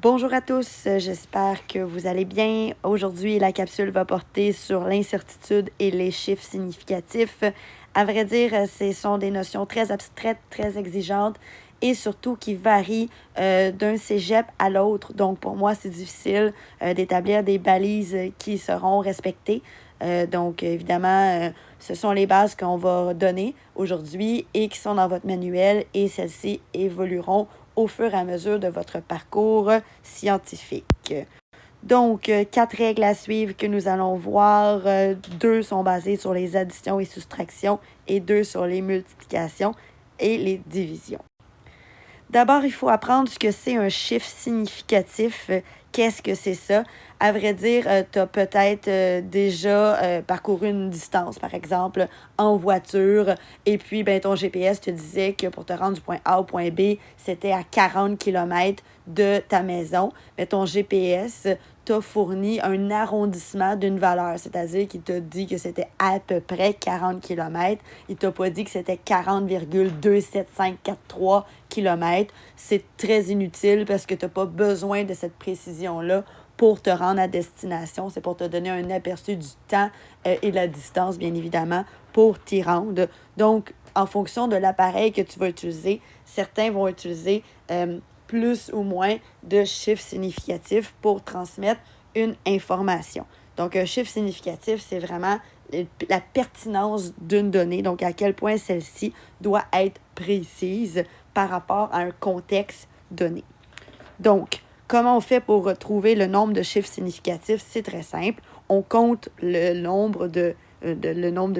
Bonjour à tous, j'espère que vous allez bien. Aujourd'hui, la capsule va porter sur l'incertitude et les chiffres significatifs. À vrai dire, ce sont des notions très abstraites, très exigeantes et surtout qui varient d'un cégep à l'autre. Donc, pour moi, c'est difficile d'établir des balises qui seront respectées. Donc, évidemment, ce sont les bases qu'on va donner aujourd'hui et qui sont dans votre manuel et celles-ci évolueront au fur et à mesure de votre parcours scientifique. Donc, 4 règles à suivre que nous allons voir. 2 sont basées sur les additions et soustractions et 2 sur les multiplications et les divisions. D'abord, il faut apprendre ce que c'est un chiffre significatif. Qu'est-ce que c'est ça? À vrai dire, tu as peut-être déjà parcouru une distance, par exemple, en voiture, et puis ton GPS te disait que pour te rendre du point A au point B, c'était à 40 km de ta maison. Mais ton GPS t'a fourni un arrondissement d'une valeur, c'est-à-dire qu'il t'a dit que c'était à peu près 40 km. Il t'a pas dit que c'était 40,27543 km. C'est très inutile parce que tu n'as pas besoin de cette précision-là pour te rendre à destination. C'est pour te donner un aperçu du temps et la distance, bien évidemment, pour t'y rendre. Donc, en fonction de l'appareil que tu vas utiliser, certains vont utiliser plus ou moins de chiffres significatifs pour transmettre une information. Donc, un chiffre significatif, c'est vraiment la pertinence d'une donnée, donc à quel point celle-ci doit être précise par rapport à un contexte donné. Donc, comment on fait pour retrouver le nombre de chiffres significatifs? C'est très simple. On compte le nombre de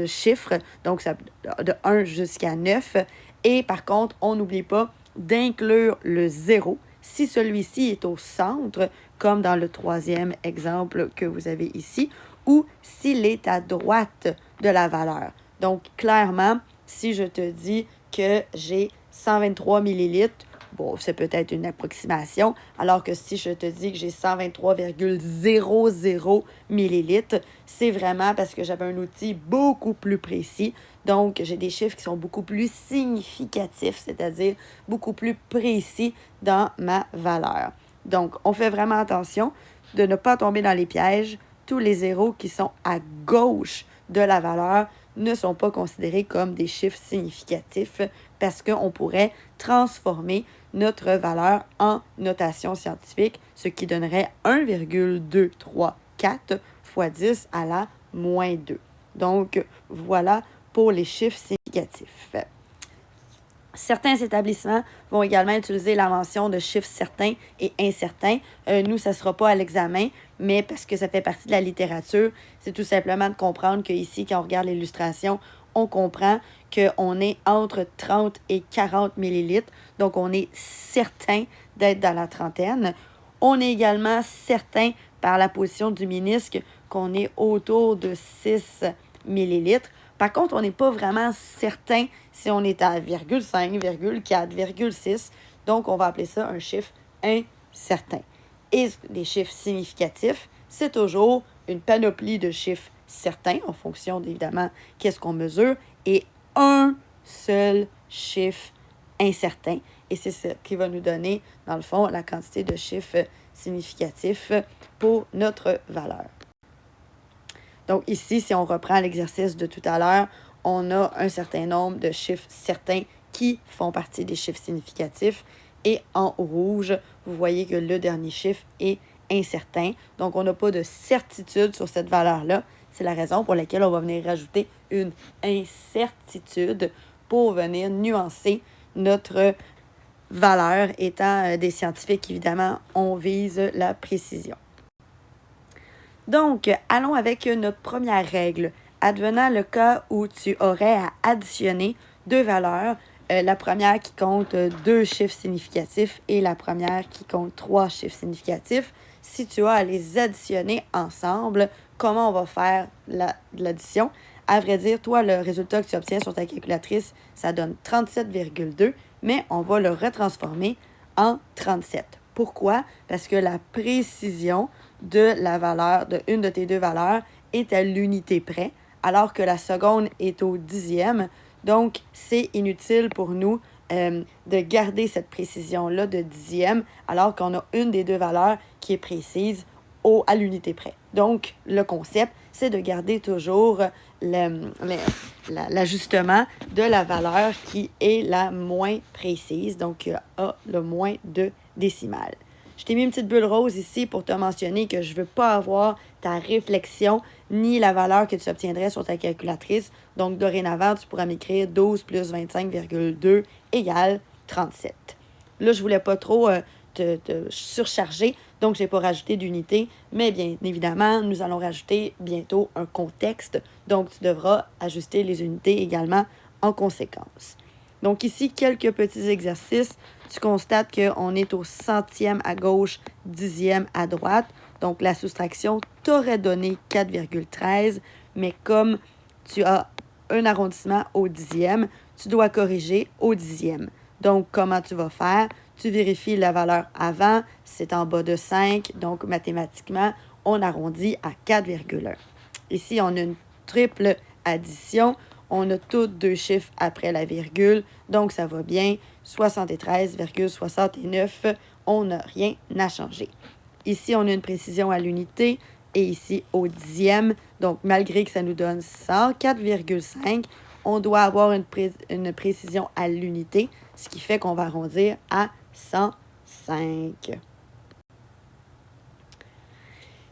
chiffres, donc ça, de 1 jusqu'à 9. Et par contre, on n'oublie pas d'inclure le 0 si celui-ci est au centre, comme dans le troisième exemple que vous avez ici, ou s'il est à droite de la valeur. Donc, clairement, si je te dis que j'ai 123 millilitres, bon, c'est peut-être une approximation, alors que si je te dis que j'ai 123,00 millilitres, c'est vraiment parce que j'avais un outil beaucoup plus précis. Donc, j'ai des chiffres qui sont beaucoup plus significatifs, c'est-à-dire beaucoup plus précis dans ma valeur. Donc, on fait vraiment attention de ne pas tomber dans les pièges. Tous les zéros qui sont à gauche de la valeur ne sont pas considérés comme des chiffres significatifs parce qu'on pourrait transformer notre valeur en notation scientifique, ce qui donnerait 1,234 fois 10 à la moins 2. Donc, voilà pour les chiffres significatifs. Certains établissements vont également utiliser la mention de chiffres certains et incertains. Nous, ça ne sera pas à l'examen, mais parce que ça fait partie de la littérature, c'est tout simplement de comprendre qu'ici, quand on regarde l'illustration, on comprend qu'on est entre 30 et 40 millilitres. Donc, on est certain d'être dans la trentaine. On est également certain par la position du ménisque qu'on est autour de 6 millilitres. Par contre, on n'est pas vraiment certain si on est à 0,5, 0,4, 0,6. Donc, on va appeler ça un chiffre incertain. Et les chiffres significatifs, c'est toujours une panoplie de chiffres certains en fonction, évidemment, qu'est-ce qu'on mesure, et un seul chiffre incertain. Et c'est ce qui va nous donner, dans le fond, la quantité de chiffres significatifs pour notre valeur. Donc ici, si on reprend l'exercice de tout à l'heure, on a un certain nombre de chiffres certains qui font partie des chiffres significatifs. Et en rouge, vous voyez que le dernier chiffre est incertain. Donc, on n'a pas de certitude sur cette valeur-là. C'est la raison pour laquelle on va venir rajouter une incertitude pour venir nuancer notre valeur. Étant des scientifiques, évidemment, on vise la précision. Donc, allons avec notre première règle. Advenant le cas où tu aurais à additionner deux valeurs, la première qui compte 2 chiffres significatifs et la première qui compte 3 chiffres significatifs, si tu as à les additionner ensemble, comment on va faire l'addition? À vrai dire, toi, le résultat que tu obtiens sur ta calculatrice, ça donne 37,2, mais on va le retransformer en 37. Pourquoi? Parce que la précision de la valeur, de une de tes deux valeurs, est à l'unité près, alors que la seconde est au dixième. Donc, c'est inutile pour nous de garder cette précision-là de dixième, alors qu'on a une des deux valeurs qui est précise à l'unité près. Donc, le concept, c'est de garder toujours l'ajustement de la valeur qui est la moins précise, donc a le moins de décimales. Je t'ai mis une petite bulle rose ici pour te mentionner que je ne veux pas avoir ta réflexion ni la valeur que tu obtiendrais sur ta calculatrice. Donc, dorénavant, tu pourras m'écrire 12 plus 25,2 égale 37. Là, je ne voulais pas trop te surcharger, donc je n'ai pas rajouté d'unité, mais bien évidemment, nous allons rajouter bientôt un contexte, donc tu devras ajuster les unités également en conséquence. Donc ici, quelques petits exercices. Tu constates qu'on est au centième à gauche, dixième à droite. Donc la soustraction t'aurait donné 4,13, mais comme tu as un arrondissement au dixième, tu dois corriger au dixième. Donc comment tu vas faire? Tu vérifies la valeur avant, c'est en bas de 5, donc mathématiquement, on arrondit à 4,1. Ici, on a une triple addition. On a tous deux chiffres après la virgule, donc ça va bien. 73,69, on n'a rien à changer. Ici, on a une précision à l'unité et ici au dixième. Donc, malgré que ça nous donne 104,5, on doit avoir une précision à l'unité, ce qui fait qu'on va arrondir à 105.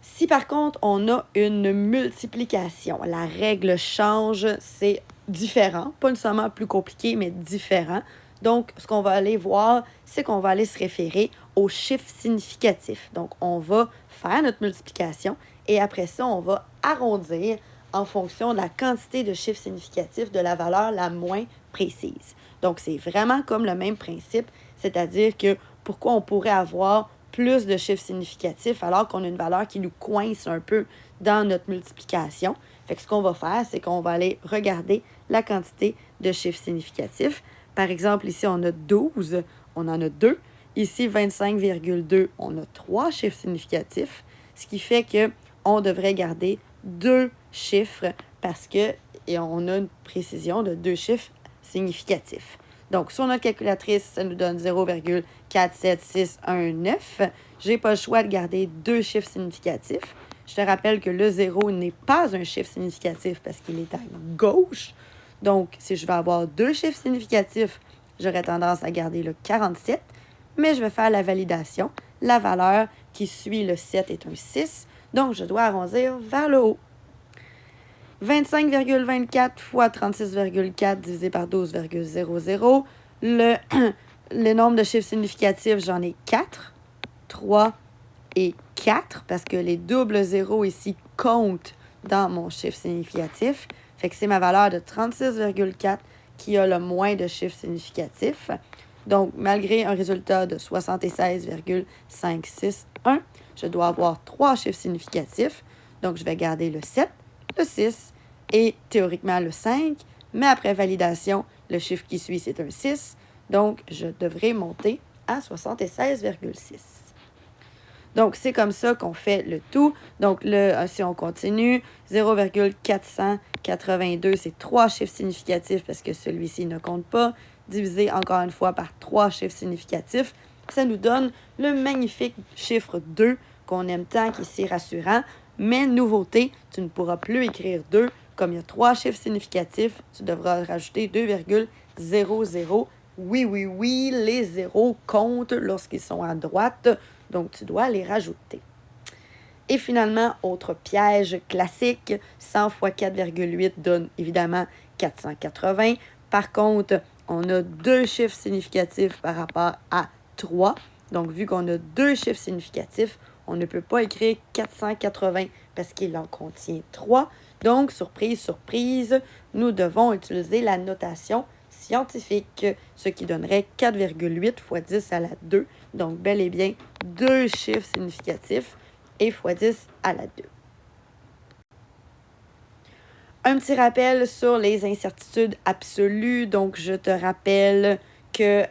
Si par contre, on a une multiplication, la règle change, c'est différent, pas nécessairement plus compliqué, mais différent. Donc, ce qu'on va aller voir, c'est qu'on va aller se référer au chiffre significatif. Donc, on va faire notre multiplication et après ça, on va arrondir en fonction de la quantité de chiffres significatifs de la valeur la moins précise. Donc, c'est vraiment comme le même principe, c'est-à-dire que pourquoi on pourrait avoir plus de chiffres significatifs alors qu'on a une valeur qui nous coince un peu dans notre multiplication. Fait que ce qu'on va faire, c'est qu'on va aller regarder la quantité de chiffres significatifs. Par exemple, ici, on a 12, on en a 2. Ici, 25,2, on a 3 chiffres significatifs, ce qui fait qu'on devrait garder 2 chiffres parce qu'on a une précision de 2 chiffres significatifs. Donc, sur notre calculatrice, ça nous donne 0,47619. Je n'ai pas le choix de garder 2 chiffres significatifs. Je te rappelle que le 0 n'est pas un chiffre significatif parce qu'il est à gauche. Donc, si je veux avoir 2 chiffres significatifs, j'aurais tendance à garder le 47, mais je vais faire la validation. La valeur qui suit le 7 est un 6, donc je dois arrondir vers le haut. 25,24 fois 36,4 divisé par 12,00. Le nombre de chiffres significatifs, j'en ai 4, 3 et 4, parce que les doubles zéros ici comptent dans mon chiffre significatif. Fait que c'est ma valeur de 36,4 qui a le moins de chiffres significatifs. Donc, malgré un résultat de 76,561, je dois avoir 3 chiffres significatifs. Donc, je vais garder le 7, le 6 et théoriquement le 5. Mais après validation, le chiffre qui suit, c'est un 6. Donc, je devrais monter à 76,6. Donc, c'est comme ça qu'on fait le tout. Donc, si on continue, 0,482, c'est 3 chiffres significatifs parce que celui-ci ne compte pas. Divisé encore une fois par 3 chiffres significatifs, ça nous donne le magnifique chiffre 2 qu'on aime tant, qui est si rassurant. Mais nouveauté, tu ne pourras plus écrire 2. Comme il y a 3 chiffres significatifs, tu devras rajouter 2,00. Oui, les zéros comptent lorsqu'ils sont à droite, donc tu dois les rajouter. Et finalement, autre piège classique, 100 fois 4,8 donne évidemment 480. Par contre, on a 2 chiffres significatifs par rapport à 3. Donc, vu qu'on a 2 chiffres significatifs, on ne peut pas écrire 480 parce qu'il en contient 3. Donc, surprise, surprise, nous devons utiliser la notation scientifique, ce qui donnerait 4,8 fois 10 à la 2. Donc, bel et bien, 2 chiffres significatifs et fois 10 à la 2. Un petit rappel sur les incertitudes absolues. Donc, je te rappelle que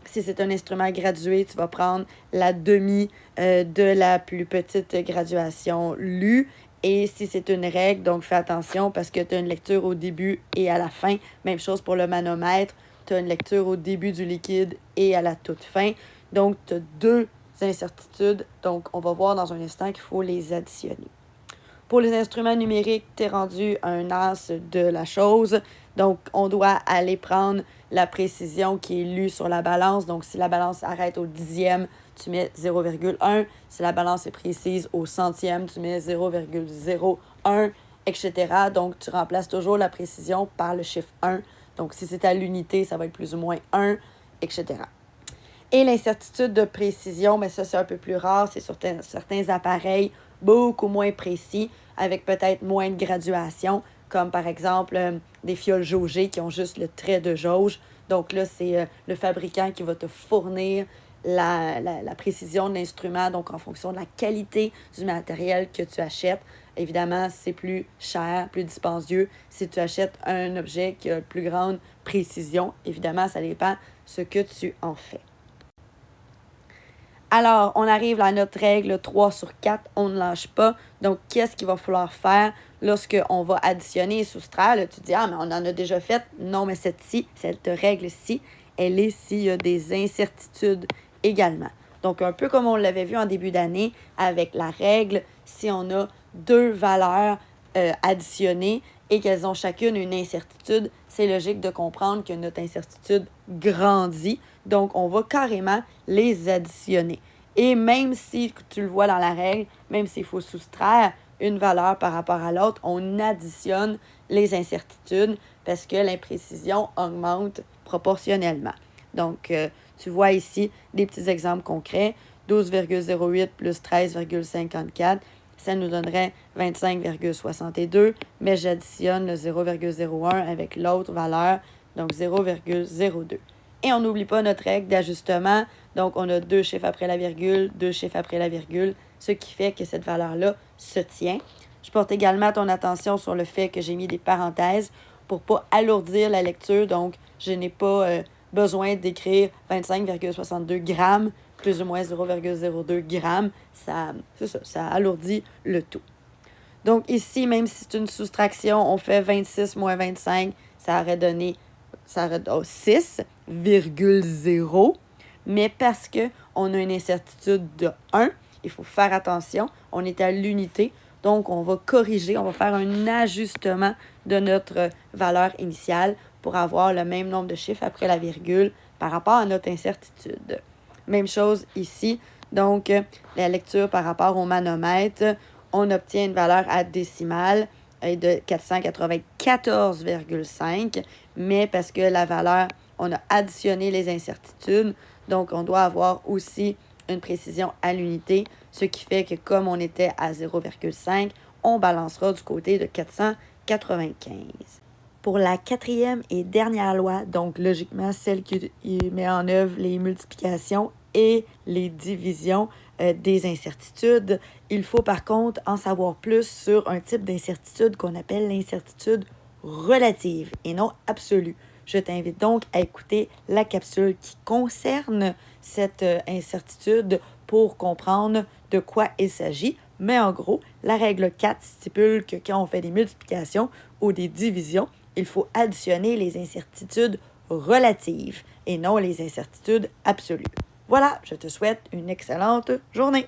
si c'est un instrument gradué, tu vas prendre la demi de la plus petite graduation lue. Et si c'est une règle, donc fais attention parce que tu as une lecture au début et à la fin. Même chose pour le manomètre. tu as une lecture au début du liquide et à la toute fin. Donc, tu as deux incertitudes. Donc, on va voir dans un instant qu'il faut les additionner. Pour les instruments numériques, tu es rendu à un as de la chose. Donc, on doit aller prendre la précision qui est lue sur la balance. Donc, si la balance arrête au dixième, tu mets 0,1. Si la balance est précise au centième, tu mets 0,01, etc. Donc, tu remplaces toujours la précision par le chiffre 1. Donc, si c'est à l'unité, ça va être plus ou moins 1, etc. Et l'incertitude de précision, mais ça, c'est un peu plus rare. C'est sur certains appareils beaucoup moins précis, avec peut-être moins de graduation, comme par exemple des fioles jaugées qui ont juste le trait de jauge. Donc là, c'est le fabricant qui va te fournir la précision de l'instrument, donc en fonction de la qualité du matériel que tu achètes. Évidemment, c'est plus cher, plus dispendieux si tu achètes un objet qui a une plus grande précision. Évidemment, ça dépend ce que tu en fais. Alors, on arrive à notre règle 3 sur 4, on ne lâche pas. Donc, qu'est-ce qu'il va falloir faire lorsqu'on va additionner et soustraire? Là, tu te dis, ah, mais on en a déjà fait. Non, mais cette règle-ci, elle est s'il y a des incertitudes également. Donc, un peu comme on l'avait vu en début d'année avec la règle, si on a deux valeurs additionnées et qu'elles ont chacune une incertitude, c'est logique de comprendre que notre incertitude grandit. Donc, on va carrément les additionner. Et même si tu le vois dans la règle, même s'il faut soustraire une valeur par rapport à l'autre, on additionne les incertitudes parce que l'imprécision augmente proportionnellement. Donc, tu vois ici des petits exemples concrets. 12,08 plus 13,54, ça nous donnerait 25,62, mais j'additionne le 0,01 avec l'autre valeur, donc 0,02. Et on n'oublie pas notre règle d'ajustement. Donc, on a deux chiffres après la virgule, deux chiffres après la virgule, ce qui fait que cette valeur-là se tient. Je porte également ton attention sur le fait que j'ai mis des parenthèses pour ne pas alourdir la lecture. Donc, je n'ai pas besoin d'écrire 25,62 grammes plus ou moins 0,02 grammes. Ça alourdit le tout. Donc, ici, même si c'est une soustraction, on fait 26 moins 25, ça aurait donné 6,0, mais parce qu'on a une incertitude de 1, il faut faire attention, on est à l'unité, donc on va corriger, on va faire un ajustement de notre valeur initiale pour avoir le même nombre de chiffres après la virgule par rapport à notre incertitude. Même chose ici, donc la lecture par rapport au manomètre, on obtient une valeur à décimale de 494,5, mais parce que la valeur, on a additionné les incertitudes, donc on doit avoir aussi une précision à l'unité, ce qui fait que comme on était à 0,5, on balancera du côté de 495. Pour la quatrième et dernière loi, donc logiquement celle qui met en œuvre les multiplications et les divisions des incertitudes, il faut par contre en savoir plus sur un type d'incertitude qu'on appelle l'incertitude relative et non absolue. Je t'invite donc à écouter la capsule qui concerne cette incertitude pour comprendre de quoi il s'agit. Mais en gros, la règle 4 stipule que quand on fait des multiplications ou des divisions, il faut additionner les incertitudes relatives et non les incertitudes absolues. Voilà, je te souhaite une excellente journée.